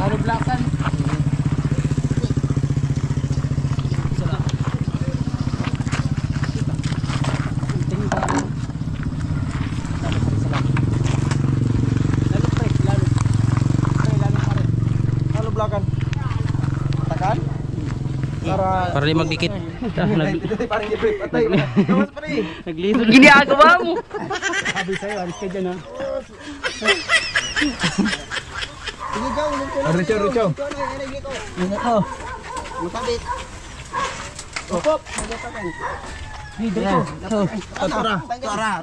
Ano blakan? Para di magdikit. Parang i-break patay. Gawas pa rin. Naglito. Ginagawa mo. Sabi sa'yo, alis ka dyan ha. Sige Jow, Richo, Richo. Ingat ko. Matabit. Opop.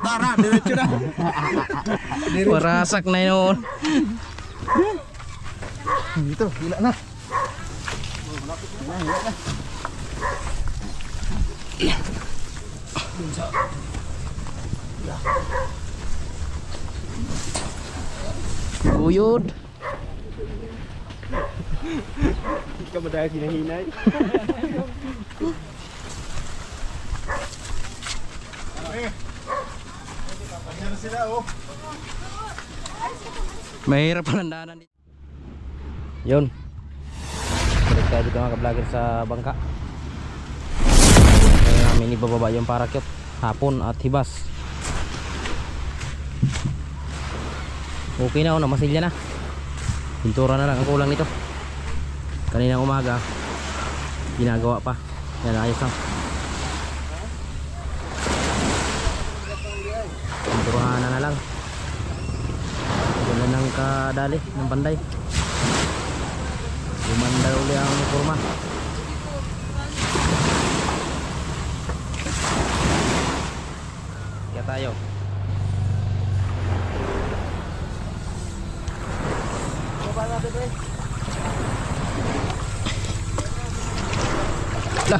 Tara, diretso na. Warasak na yun. Dito, hila na. Buyod. Ikaw ba dahil hinahinay? Mahirap ang daanan dito. Yun. Balik tayo dito mga ka-vlogger sa bangka. Ngayon namin ibababa yung parakyot. Hapon at hibas. Okay na, namasilya na. Pintura na lang ang kulang nito. Kaninang umaga ginagawa pa. Yan, ayos lang. Pinturahan na lang. Wala nang kadali ng panday. Gumanda uli ang kurma. Kaya tayo. Lah.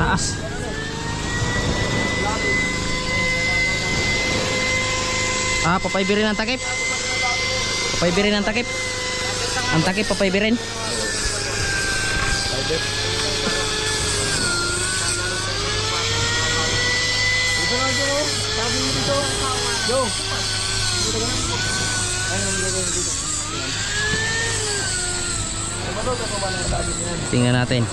Taas. Papaybirin ang takip. Papaybirin ang takip. Ang takip papaybirin. Tingnan natin.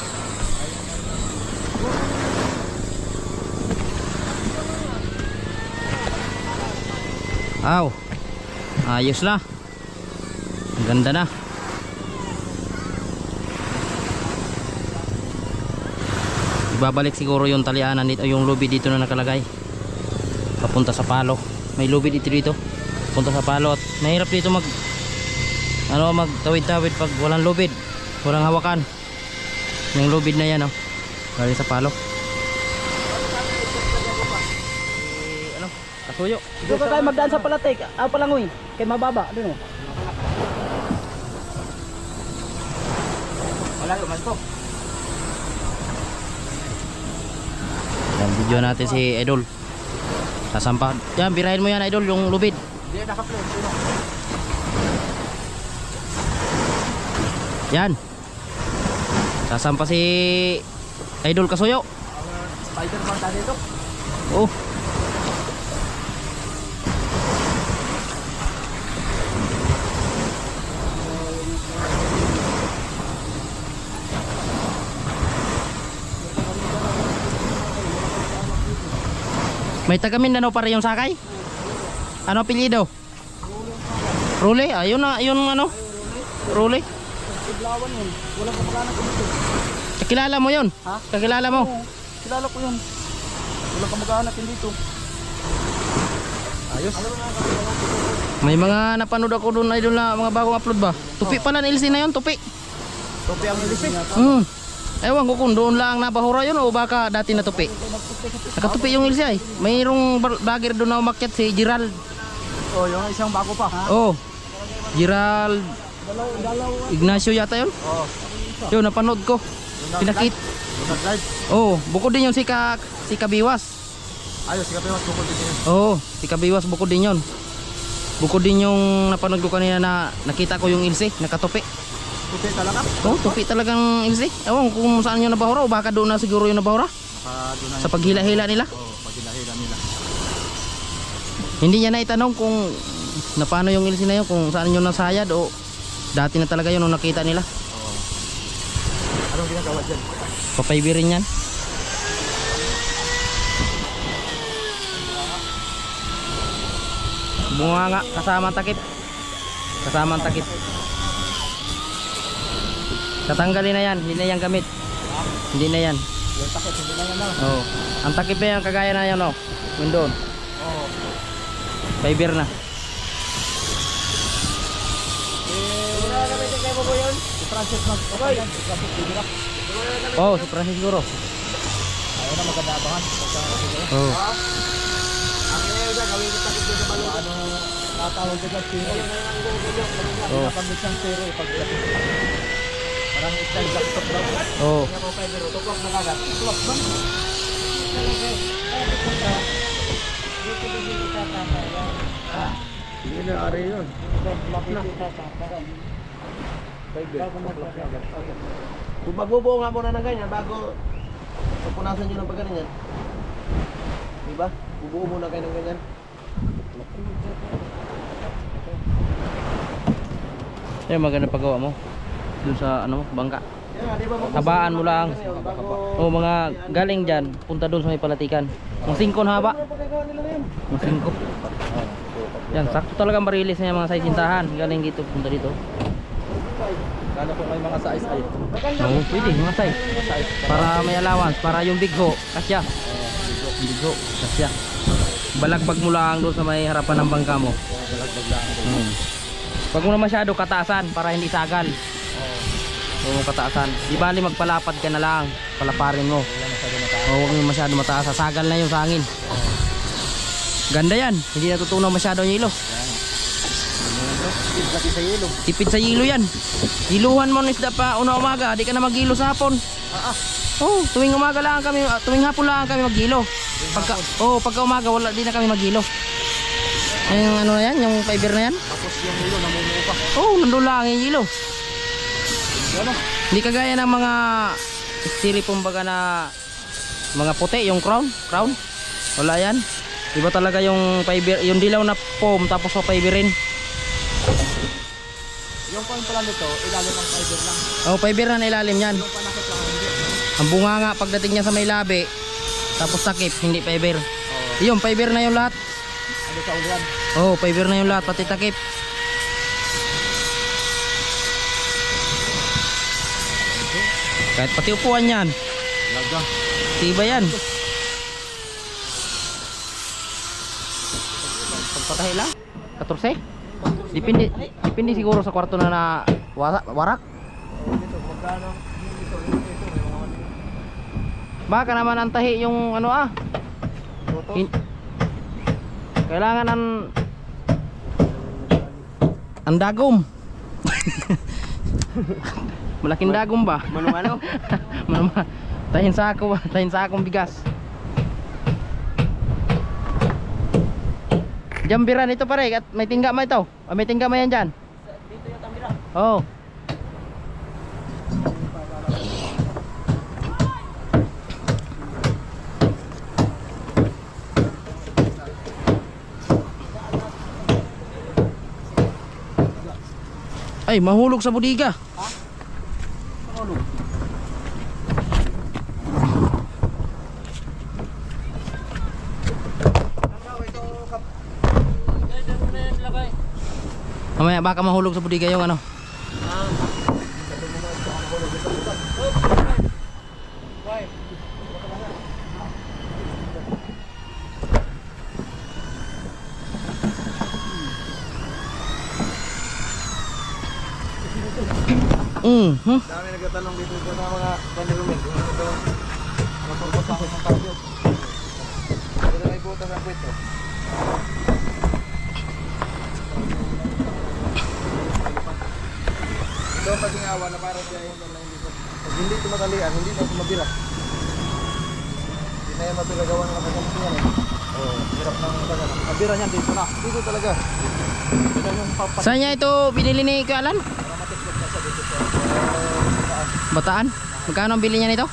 Aw, ayos na. Ganda na. Ibabalik siguro yung talianan dito, yung lubid dito na nakalagay papunta sa palo. May lubid dito punta sa palo at mahirap dito magtawid-tawid pag walang lubid, walang hawakan. Yung lubid na yan galing sa palo. Kasuyo. Dito ka tayo magdaan sa palatik. Palangoy. Kay mababa. Doon Wala man po. Yan, video natin si Idol. Sasampa. Yan, birahin mo yan Idol, yung lubid. Hindi naka-play. Yan. Sasampa si Idol Kasuyo. Spider-Man tayo dito. Oh. May taga Mindanao pa rin yung sakay? Ano apelyido? Rule? Ayun na, yun Rule? Iblawan yun. Walang kamag-anak dito. Kakilala mo yun? Ha? Kakilala mo? Oo, kilala ko yun. Walang kamag-anak dito. Ayos. May mga napanood ako doon Idol na mga bagong upload ba? Tupi pala ng LC na yun, tupi. Topi ang ilisi. Ewan ko kung doon lang nabahura yun o baka dati natupi. Nakatupi yung LC ay. Mayroong vlogger doon na umakyat si Gerald. Oh, yung isang bago pa. Oh, Gerald Ignacio yata yun. Oo. Yun, napanood ko. Pinakit. Yung nag-live. Oh, bukod din yun si Kabiwas. Ayos, si Kapiwas bukod din yun. Oo, si Kabiwas bukod din yun. Bukod din yung napanood ko kanina na nakita ko yung ilse, nakatupi. Tupi talaga. Oh, tupi talagang ilse. Ewan kung saan yung nabahura o baka doon na siguro yung nabahura. Doon na Sa paghila-hila nila. Oo, paghila-hila nila. Hindi niya na itanong kung na paano yung ilse na yun, kung saan yun nasayad o dati na talaga yun nung nakita nila. Oo. Anong ginagawa dyan? Papaybirin yan. Bunga nga, kasama takip. Kasama ang takip. Tatanggalin na yan, hindi na yan gamit. Hindi na yan. Yung takot, hindi na yan na. Oh. Ang takip na yan, kagaya na yan, oh. Yun doon. Oo. Fiber na. Gagamitin kayo mo yun? Si Francis Mag. Okay. Si Francis Bibirak. Oh, si Francis siguro. Ayaw na maganda abangan. Oh. Akin na yun dyan, gawin ko takot dito malo. Ano, natawag ka dyan, zero. Oh. Napaglit siyang zero, pag-ilapit. Parang style laptop daw. Oh. Kaya ko fiber, tuklap na kagat. Tuklap na. Hindi na ari yun. Tuklap na. Fiber, tuklap na agad. Kung magbubuo nga muna ng ganyan, bago pupunasan nyo ng pagganyan. Diba? Bubuo muna kayo ng ganyan. Yung maganda paggawa mo. Doon sa ano mo, bangka. Yeah, di ba, Habaan mo lang. bago- Oh, mga galing dyan, punta doon sa may palatikan. Ang 5 na haba. Ang 5. Yan, sakto talagang barilis na yung mga saisintahan. Galing dito, punta dito. Kano po may mga size ay? Oo, pwede, mga size. Para may allowance, para yung big ho, kasya. Big ho, kasya. Balagbag mo lang doon sa may harapan ng bangka mo. Balagbag lang. Huwag mo na masyado kataasan para hindi sagal. Huwag mo kataasan. Di bali magpalapad ka na lang. Palaparin mo. Huwag mo masyado mataas. Sasagal na yung sangin. Ganda yan. Hindi natutunaw masyado yung ilo. Kasi sa yelo. Tipid sa hilo yan. Hiluhan mo ng isda pa una umaga. Di ka na maghilo sa hapon. Oh, tuwing umaga lang kami, tuwing hapon lang kami maghilo. Pagka umaga wala di na kami maghilo. Yung ano na yan, yung fiber na yan. Tapos yung yelo namumuo pa. Oh, nandun lang yung hilo. Ano? Hindi kagaya ng mga styrofoam baga na mga puti, yung crown. Wala yan. Iba talaga yung fiber, yung dilaw na foam tapos pa fiberin. Yung coin pala nito, ilalim ang fiber lang. Oh, fiber na ilalim yan. Yung panakot lang hindi. Ang bunga nga pagdating niya sa may labi, tapos takip, hindi fiber. Yung fiber na yung lahat. Ano sa ulian? Oh, fiber na yung lahat, pati takip. Kahit pati upuan yan. Laga. Tiba yan. Pagpatahi lang. 14? Depende siguro sa kwarto na warak. Dito, magkano? Dito, may mga Baka naman antahi yung ano Toto. Kailangan ang dagom. Malaking dagom ba? Mano-mano? Tahin sakong bigas. Jambiran ito pare, at may tingga mo ito. May tingga mo yan dyan. Dito yung tambira. Oo. Ay, mahulog sa budiga. Mahulog? Mamaya baka mahulog sa budiga yung ano. Dami nagtatanong dito sa mga kanilumig. Ano po po sa akin ng cardio? Ito na may butas ang kwento. Doon pag ingawa na parang siya yun na hindi ko. Pag hindi ito matalian, hindi na ito mabira. Hindi na yan mapilagawa ng nakakampi yan eh. Oo, hirap ng tagal. Mabira niyan dito na. Dito talaga. Ito yung papat. Saan niya ito binili ni Kuya Alan? Para matiklop na siya dito sa Bataan? Magkano ang bili niya nito?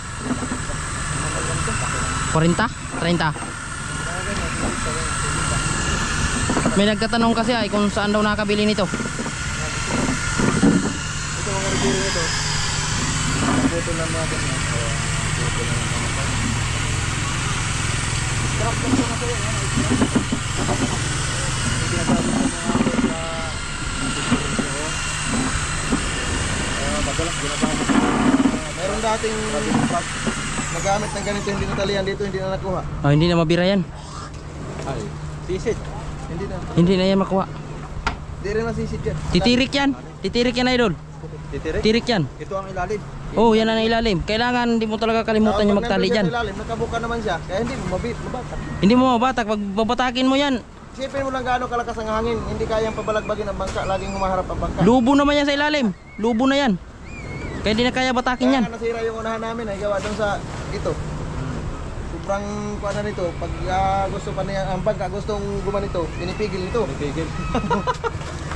40? 30? May nagtatanong kasi ay kung saan daw nakabili nito. ito mga review nito. Buto lang natin yan. Buto lang naman. Scrap lang ito kasi yan. Ginagamit sa mga madalas ginagamit. Meron dating nagamit ng ganito hindi natalian dito, hindi na nakuha. Oh, hindi na mabira yan. Ay, sisid. Hindi na. Hindi na yan makuha. Hindi rin masisid yan. Titirik yan. Titirik yan, idol. Titirik? Tirik yan. Ito ang ilalim. Oh, yan ang ilalim. Kailangan hindi mo talaga kalimutan yung magtali dyan. Ilalim, nakabuka naman siya. Kaya hindi mo mabatak. Hindi mo mabatak. Pag babatakin mo yan, Isipin mo lang gaano kalakas ang hangin. Hindi kayang pabalagbagin ang bangka. Laging humaharap ang bangka. lubo naman yan sa ilalim. Lubo na yan. Kaya hindi na kaya batakin yan. Kaya nga nasira yung unahan namin ay gawa doon sa ito. Sobrang kuha na nito. Pag gusto pa niya ang bangka, gustong gumanito, pinipigil nito. Pinipigil.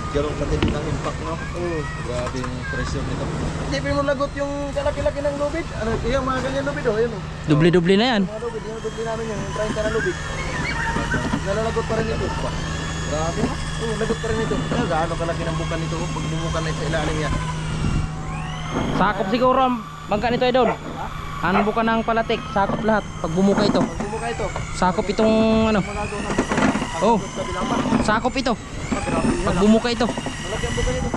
Garong katindi ng impact, no? Oo. Grabe yung pressure nito. Isipin mo lagot yung kalaki-laki ng lubid. Ano, yung mga ganyan lubid, oh. Yun, oh. Dubli-dubli na yan. Mga lubid, yung lubid namin yung 30 na lubid. Nalalagot pa rin ito. Grabe, no? Oo, lagot pa rin ito. Kaya gaano kalaki ng bukan nito, pag bumukan na sa ilalim niya. Sakop siguro ang bangka nito, idol. Ano buka ng palatik, sakop lahat. Pag bumuka ito, Pag bumuka ito, sakop itong ano. magagawa ng bukan. Oh, Sa bilama. sakop ito. Grabe yan. Pag bumuka ito. Malaki ang bukan nito.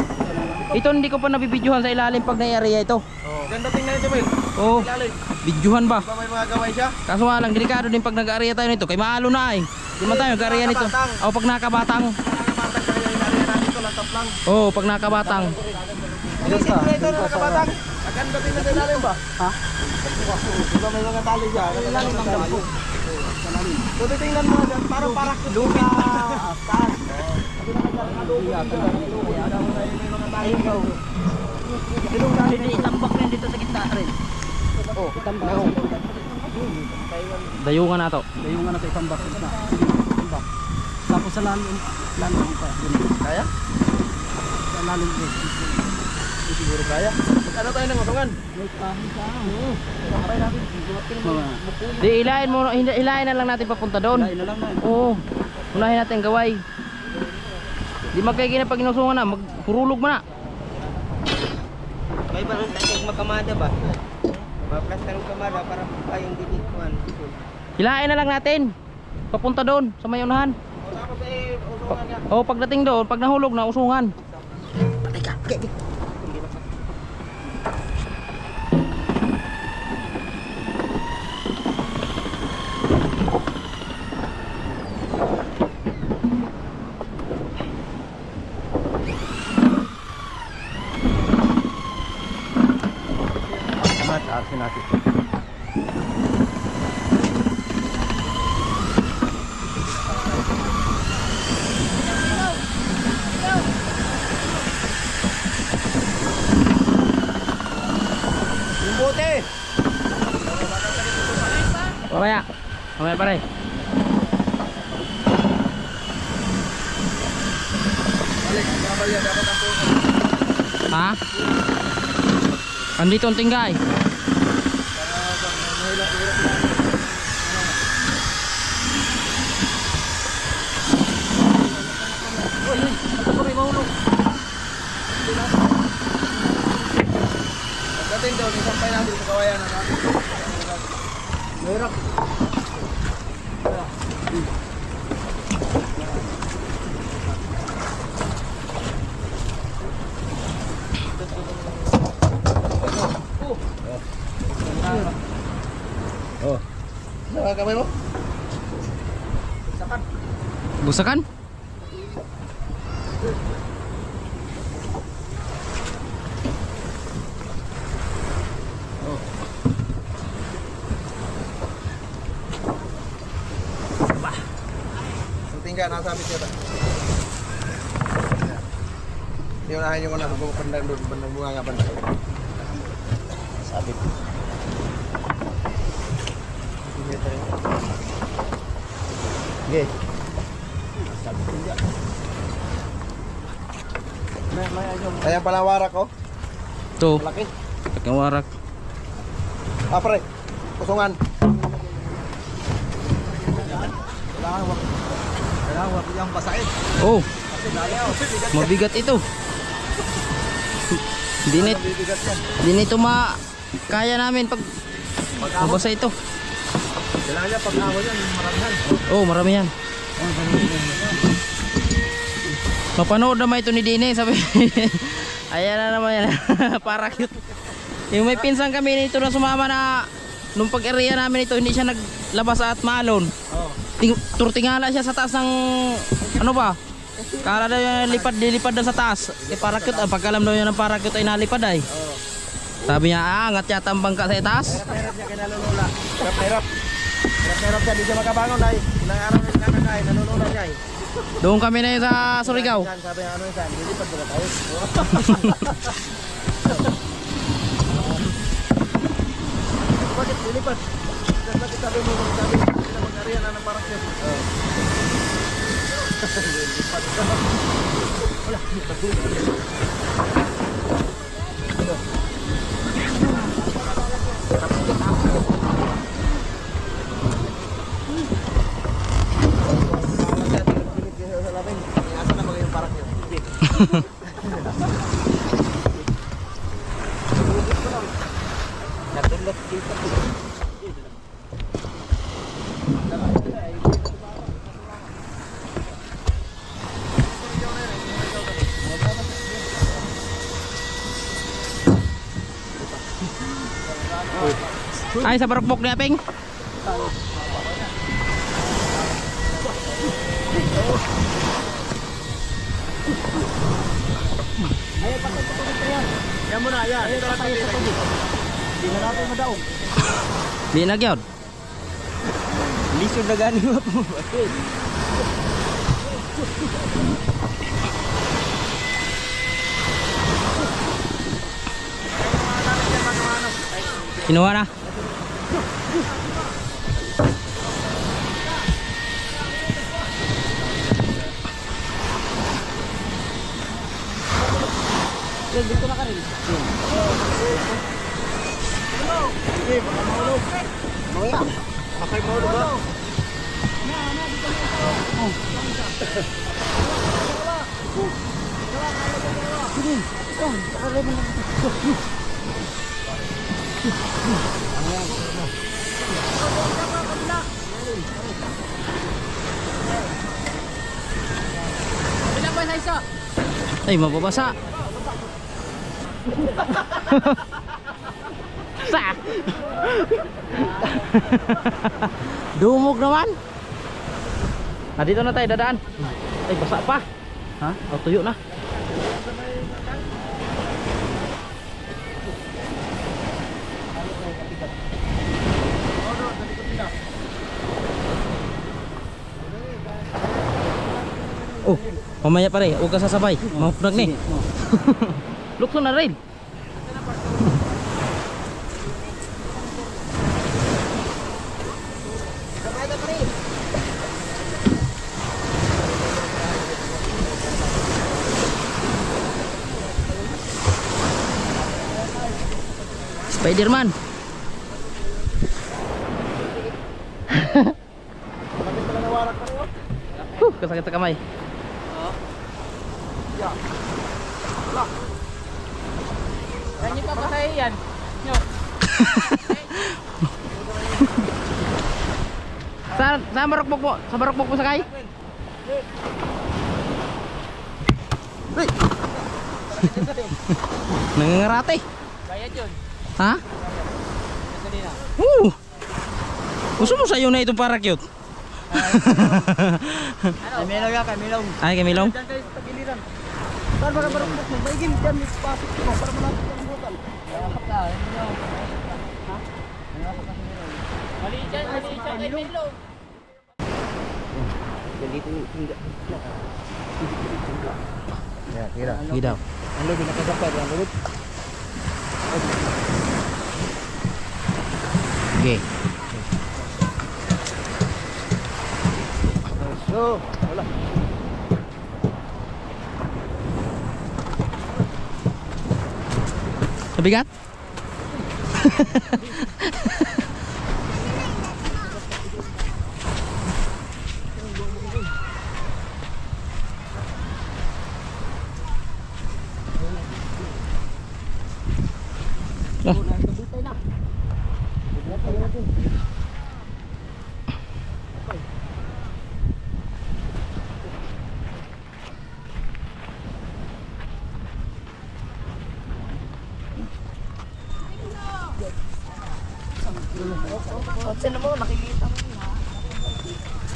Ito hindi ko pa nabibidyohan sa ilalim pag na-area ito. Oh. Ganda tingnan nito, Mel. Oh, Ilalim. bidyohan ba? Ba may mga gaway siya? Kaso nga lang, delikado din pag nag-area tayo nito. Kay maalo na eh. Di man tayo nag-area nito. O pag nakabatang. Nakakabatang kaya yung area natin ito, lantap lang. Oh, pag nakabatang. Inisip ko ito, nakakabatang. Maganda tingnan sa ilalim ba? Ha? Diba may mga tali siya? Ilalim ang dampo. So titingnan mo dyan, parang parakit lupa. Taas. Hindi, tambak rin dito sa gitna rin. Oh, Tambak. Dayungan na to. Dayungan na ito itambak sa gitna. Tambak. Tapos sa lalim pa. kaya? Sa lalim din. Hindi siguro kaya. Ano tayo ng utungan? Wait pa. Sampay natin. Di ilahin mo, ilahin na lang natin papunta doon. Lain na lang na. Oo. Unahin natin gaway. Di magkaigin na pag inusungan na, magpurulog mo na. May ba ang tayong makamada ba? Maplastar ng kamada para kayong didikuan. Hilahin na lang natin. Papunta doon sa may unahan. O tapos eh, utungan niya. O pagdating doon, pag nahulog na usungan. Taasin natin. Yung bote! Mamaya. Mamaya pare. Balik, babal yan. Dapat ang puso. Ha? Andito ang tinggay. Pagdating daw, isampay natin sa kawayan na natin. Mahirap. Oh. Saan kamay mo? Sakan. Busakan? Ang tingga, nasabit siya ba? Iunahin yung ano, bandang doon, bandang bunga nga bandang. Sabit. Okay. Sabit din. Ayan pala warak ko. Ito, Malaki. ang warak. Ah, pre. Kusungan. Kailangan wag yung basahin. Oh, Kasi dayaw. mabigat ito. Hindi na ito kaya namin pag mabasa ito. Kailangan niya pag ahon yan, maramihan. Oh, marami yan. Mapanood naman ito ni Dine, sabi. Ayan na naman yan. Para cute. Yung may pinsan kami nito na sumama na nung pag-area namin ito, hindi siya naglabas at malon. Turtingala siya sa taas ng ano ba? Kala daw yung lipad na sa taas. Parachute, pagkalam daw niya ng parachute ay nalipad ay. Sabi niya, angat yata ang bangka sa taas. Hirap niya kay nalulula. Hirap. Hirap siya, di siya makabangon ay. Ilang araw na nakakain, nalulula niya ay. Doon kami na yun sa Surigao. Sabi niya, ano yun saan? Lilipad ba tayo? Bakit lilipad? Bakit sabi mo, sabi na mag-area na ng parachute? Lilipad ka. Wala, Ay, sa barokbok ni Aping. yan mo na, yan. Ito lang tayo sa tubig. Hindi na natin madaog. Di na gyud. Lisod na gani mo po. Kinuha na. Dito na ka rin. Sige, baka mahulog. Mamaya. Bakay mahulog ba? Ay, mababasa. Sa. Dumog naman. Ah, dito na tayo dadaan. Ay, basa pa. Ha? O, tuyo na. Oh, mamaya pa rin. Huwag ka sasabay. Mapunag ni. Lukso na rin. Spiderman. Kasakit sa kamay. Yan yung papatay yan. Sa barokbok mo. Sa barokbok mo sakay. Nangangarate. Bayad yun. Ha? Gusto mo sa'yo na itong parakyut? Ay, Milong yan, kay Milong. Ay, kay Milong? Diyan kayo sa tagiliran. Saan ba ka barukbok mo? Maigim dyan, may pasok mo para malapit ang butan. Mali dyan kay Milong. Yan, kira. Gidaw. Ang lubid nakasapad, ang lubid. Okay. So, wala. Mabigat?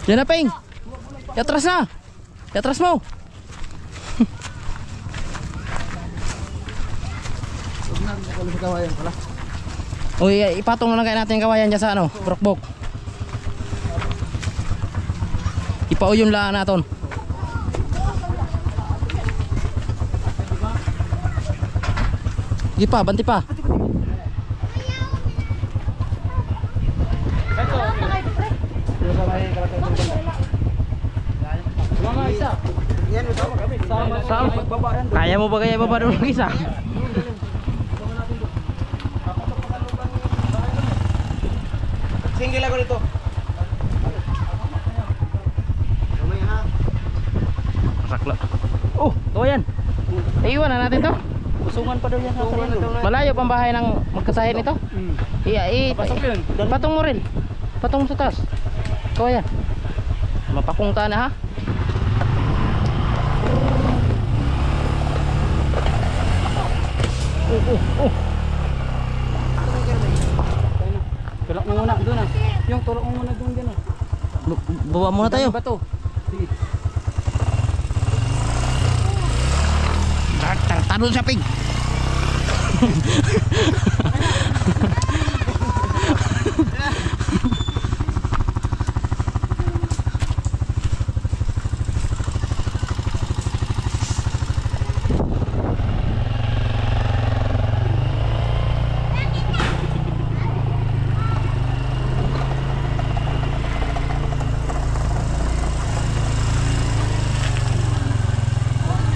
Yan na, Ping. Iatras na. Iatras mo. Kalau sa kawayan pala. Uy, ipatong na lang kayo natin yung kawayan dyan sa ano, brokbok. Ipauyon lang natin. Sige pa, banti pa. Yan, utama kami. Saan? Kaya mo ba kaya baba doon ng isa? Single ako dito. Kamay ha. Sakla. Oh, kawayan. Iiwan na natin to. Usungan pa daw yan. Malayo pang bahay ng magkasahin nito. Patong mo rin. Patong mo sa taas. Kawayan. Mapakungta na ha. Tulak mo muna doon ah. Yung tulak mo muna doon gano'n. Baba muna tayo. Bato. Sige. Tanong sa pig.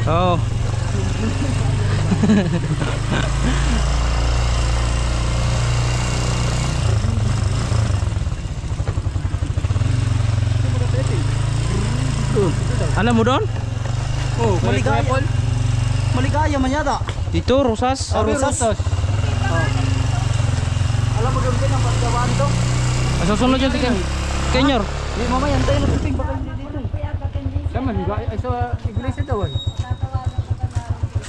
Oh. Alam mo doon? Oh, maligaya. Maligaya man yata. Dito, Rosas. Rosas. Alam mo doon din ang paggawaan to? Susunod yun si Kenyor. Hindi mamaya antayin mo ping baka hindi dito. Sama ay sa iglesia daw ay.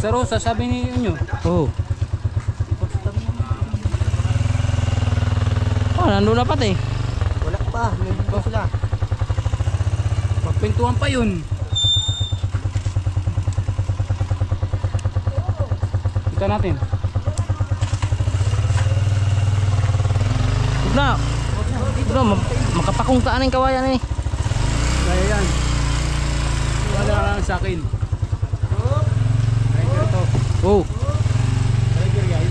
Sa Rosas sabi ni inyo. Oh. Oh, nandun na pati. Wala pa, hindi pa sila. Pagpintuan pa yun. Kita natin. Huwag na. Makapakungtaan ng kawayan eh. Kaya yan. Wala lang sa akin. Ito. Oh. Driver yan.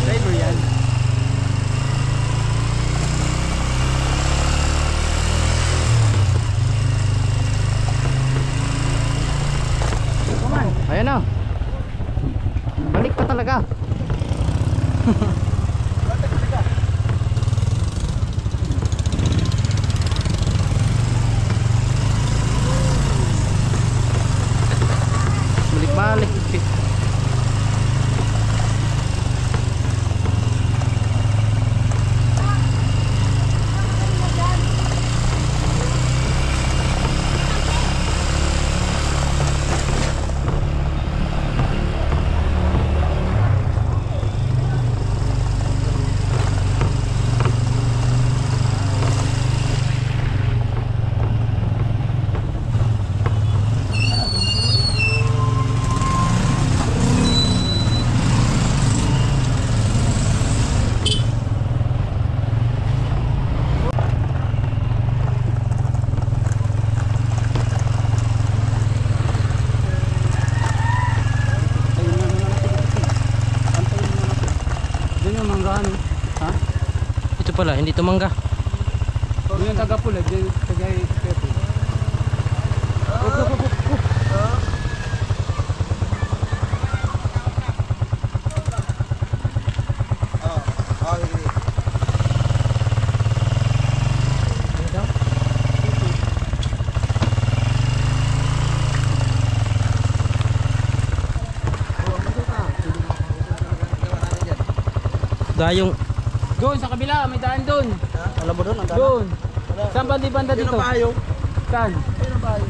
Driver yan. Ayan na. Balik pa talaga. Balik-balik. manggahan. Ha? Ito pala, hindi ito mangga. Yung taga pula, taga pepe. Sige. Dayong, Doon sa kabila, may daan doon. Alam mo doon, ang daan. Doon. Saan banda Yun dito? ang bayo. Saan? Yun ang bayo.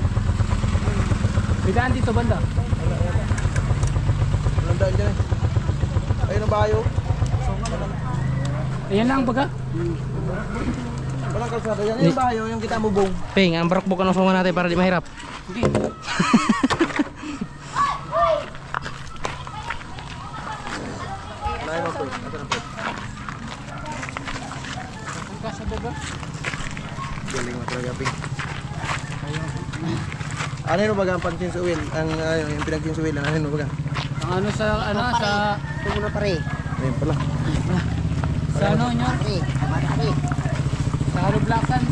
May daan dito banda. Walang daan dyan eh. Ayun ang bayo. Ayan lang baga. Walang kalsada yan. Ayun ang bayo, yung kita mo bong. Ping, ang barakbok ang sungan natin para di mahirap. Lain mo po. Ito na po. Ang kasa baga. Galing mo talaga, Ping. Ano yun baga ang pag-chinsuwil? Yung pinag-chinsuwil, ano yun baga? Ang ano sa Ito muna pare. Ayun pala. sa ano nyo? Pare, pare. Sa Harublakan.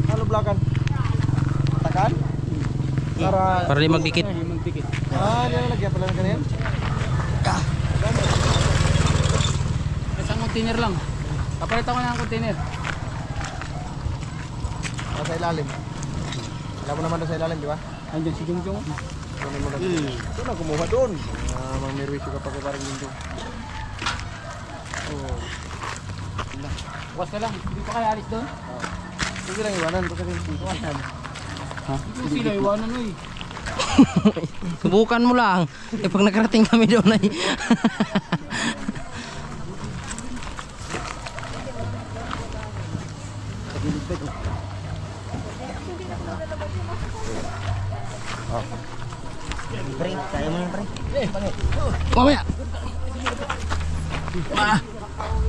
Ano blakan? Takan? Para di magdikit. Magdikit. Di na lagyan pala ng ganyan? Isang container lang. Kapalitan ko na ang container. Sa ilalim. Alam mo naman doon sa ilalim, di ba? Andiyan si Jungjung. Kunin mo na. Ito na, kumuha doon. Mang merwisyo ka pa kay parang yun doon. Bukas ka lang. Hindi pa kaya alis doon? Sige lang iwanan. Kasi iwanan. Ha? Hindi sila iwanan oy. Subukan mo lang. Eh pag nakarating kami doon ay Pare, kaya mo yan pare. mamaya.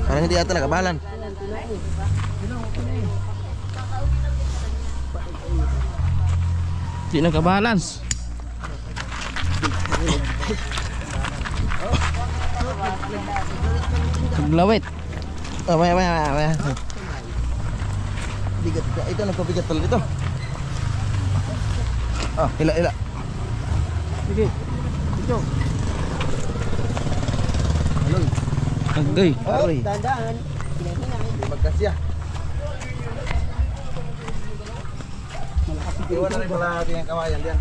Parang hindi ata nakabalan. Di nagka-balance. Naglawit. Maya. Bigat. Ito nagpabigat pala dito. Hila. Sige. Ito. Agay. Aroy. Dandaan. Hindi magkasya. Iwan na rin pala natin ang kawayan diyan.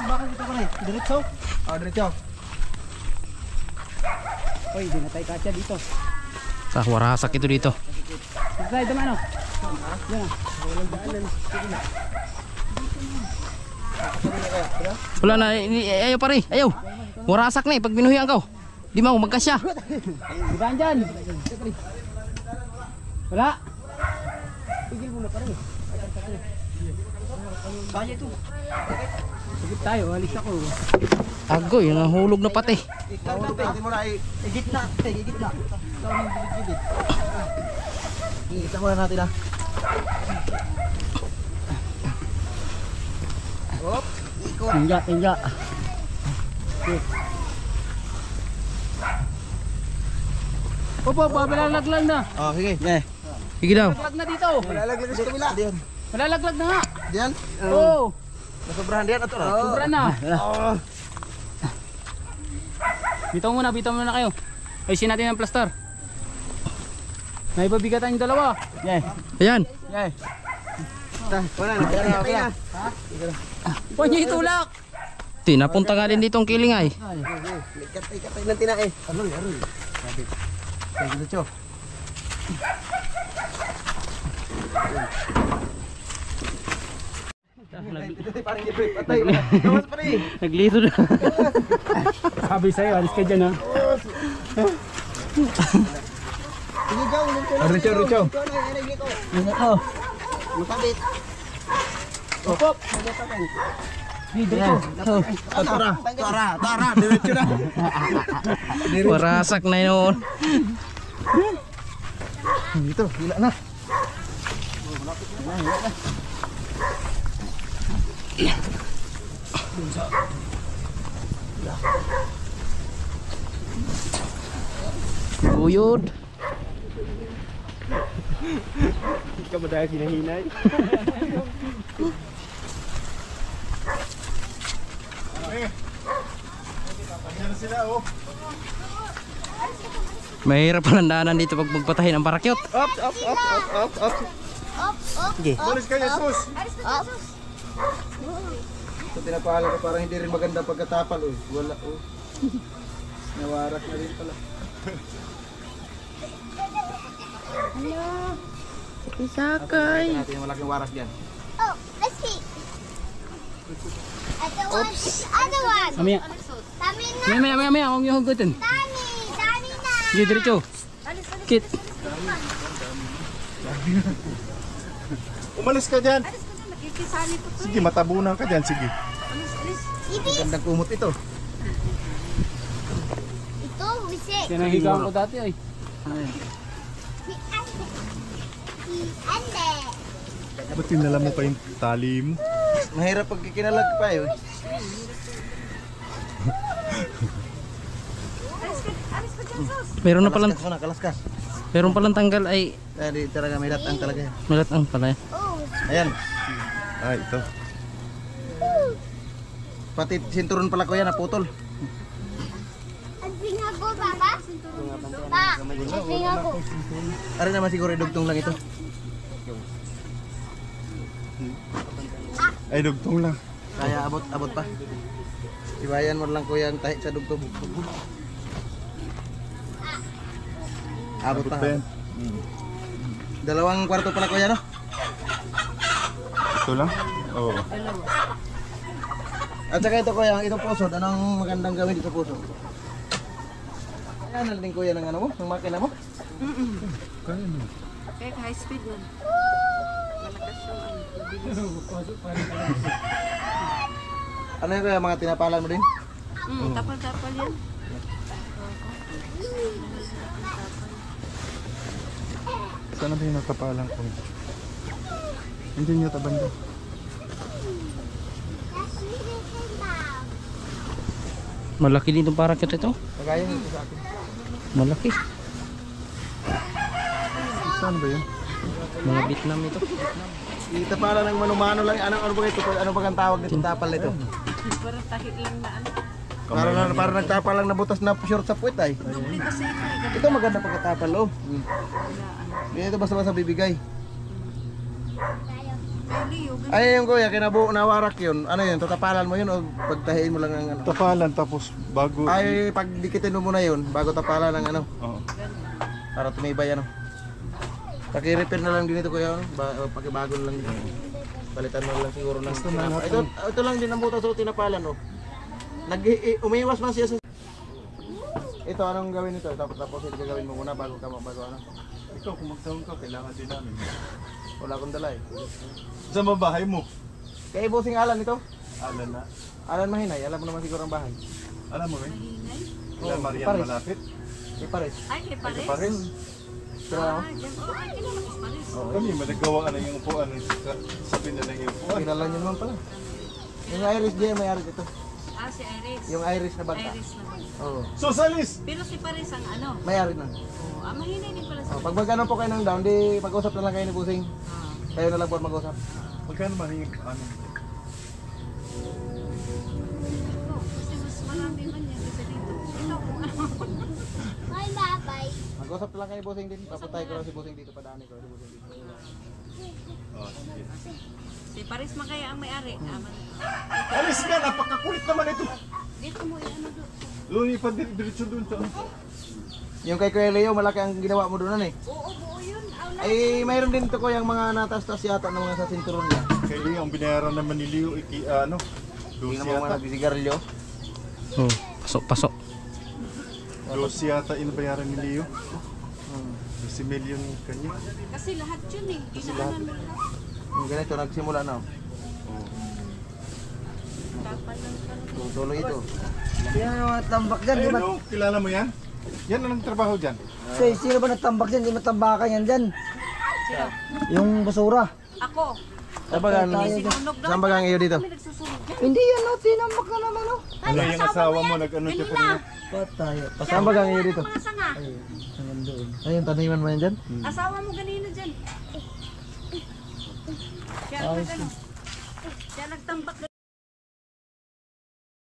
Bakit dito pare? Diretso? Diretso. Oy, dinatay ka siya dito. Sa warasak ito dito. Slide naman ano? Wala na, ayaw pare, ayaw. Warasak na eh, pag binuhian ka. Di mo magkasya. Ibaan dyan. Wala. Tigil mo na pare. Kaya ito. Sige tayo, alis ako. Agoy, nahulog na pati. Ikaw na pati mo na Gitna. Gitna. Ikaw nang gilid-gilid. Isa muna natin Hop. Ikot. Tingga. Opo, babalaglag lang na. Sige. Sige daw. Lag na dito. Malalaglag sa kabila. Diyan. Malalaglag na nga. Diyan. Oo. Nasobrahan diyan ato na. Sobra na. Bitaw muna kayo. Ayusin natin ang plaster. Naibabigatan yung dalawa. Ayan. Wala na. Huwag niyo itulak. Napunta nga din dito ang kilingay. Ikatay ng tinae. Aroy. Sige dito. Parang gibrip. Patay. Gawas pa rin. Naglito na. Sabi sa'yo, alis ka dyan ha. Sige, go. Richo. Masabit. Opop! Dito. Tara, diretso na. Warasak na yun. Dito, hila na. Uyod. Ikaw madaya kinahinay. Mahirap palang daanan dito pag magpatahin ang parakyot. Up. Sige. Malis ka, Jesus. Ito tinapahala ko parang hindi rin maganda pagkatapal. Wala. Nawarak na rin pala. Isakay. Natin yung malaking warak dyan. Oh, let's see. Other one. Mamaya. Dami na. Mamaya. Huwag niyo hugutin. Dami na. Sige, diretso. Kit. Umalis ka dyan. Sige, matabunan ka dyan. Sige. Magandang kumot ito. Ito, wisik. Sinahigaan ko dati ay. Ande. Ba't tinala mo pa yung tali mo? Mahirap pag kinalag pa eh. Meron na palang, Kalaskas. meron palang tanggal ay Di talaga may datang talaga yan. malat ang pala. Oh, Ayan. Ah, ito. Pati sinturon pala ko yan naputol. ang pingago, Papa? Pa, ang pingago. Ari naman siguro idugtong lang ito. Ay, dugtong lang. Kaya abot pa. Ibayan mo lang kuya ang tahi sa dugtong. Abot pa. Pa yan. Dalawang kwarto pala kuya no? Ito lang? Oo. At saka ito kuya, itong pusod, anong magandang gawin dito pusod? Ayan din kuya ng ano mo, ng makina mo? Kaya high speed nun. Malakas yung Ano yun kuya, mga tinapalan mo din? Tapal-tapal yan. Sana ba yung nakapalang ko? Hindi nyo tabanda. Malaki din itong parakyot ito. Kagaya nito sa akin. Malaki. Saan ba yun? Mga Vietnam ito. Itapalan ng manumano lang, ano ba ito? Ano ba ang tawag nito tapal nito? Parang tahi lang na ano. Parang nagtapal lang na butas na short sa puwet ay. Doble kasi ito eh. Ito maganda pagkatapal oh. Hindi ito basta-basta bibigay. Kaya Leo, ganun. Ay yung kuya, kinabuo na warak yun. Ano yun, tatapalan mo yun o pagtahiin mo lang ang ano? Tapalan tapos bago. Ay pagdikitin mo muna yun bago tapalan ng ano. Oo. Para tumibay ano. Paki-repair na lang din ito kuya, pakibago na lang din. Palitan mo lang siguro ng ito lang din ang butas o tinapalan oh. Umiiwas man siya sa ito anong gawin nito? Tapos ito gagawin mo muna bago ano. Ikaw, kung magtawag ka, kailangan din namin. Wala akong dala eh. Sa mabahay mo. Kaya ibusing Alan ito. Alan na. Alan Mahinay, alam mo naman siguro ang bahay. Alam mo ba? Kailan Marian Pares. malapit? Eh pares. Ay, kay Pares. Pares. Pero ano? Dyan. Oh, ay, kilala ko si Pares. Kami, managawa ka na yung upuan. Sabi na lang yung upuan. Kilala niyo naman pala. Yung Iris J, may Iris ito. Ah, si Iris. Yung Iris na banta. Iris na ba? Oo. Sosalis! Pero si Pares ang ano. May Iris na. Oh, mahinay din pala sa. Pag magkano po kayo ng down, di mag-usap na lang kayo ni Busing. Ah. Kayo na lang po mag-usap. Magkano man yung ano? Ito, kasi mas marami man yan kasi dito. Ito kung ano. Bye, bye. Mag-usap na lang kayo ni Busing din. Paputay ko lang si Busing dito, padaanin ko si Busing dito. Oh, sige. Si Pares man kaya ang may-ari. Alis ka! Napakakulit naman ito! Dito mo ano doon. Lumipan diretso doon sa... Yung kay Kuya Leo, malaki ang ginawa mo doon eh. Oo, buo yun. Ay, mayroon din ito ko yung mga natas-tas yata ng mga sa sinturon niya. Kaya Leo, ang binayaran naman ni Leo, ano? Hindi Dos naman mga yata. nagsisigarilyo. Oh, pasok. Dos yata inabayaran ni Leo. 12 million kanya. Kasi lahat yun eh. Dinaanan mo lahat. Yung ganito, nagsimula na. Tuloy ito. Yan ang mga tambak dyan. Di ba? Ayun, kilala mo yan? Yan ang nagtrabaho dyan. Sino ba nagtambak dyan? Di matambakan yan dyan. Yung basura. Ako. Saan ba ang iyo dito? Kami nagsusunod dyan. Hindi yan, no? Tinambak na naman, no? Ano yung asawa mo, nag-ano siya kanina? Patay. Saan ba ang iyo dito? Mga sanga. Ayun, taniman mo yan dyan? Asawa mo ganina dyan. Siya nagtambak.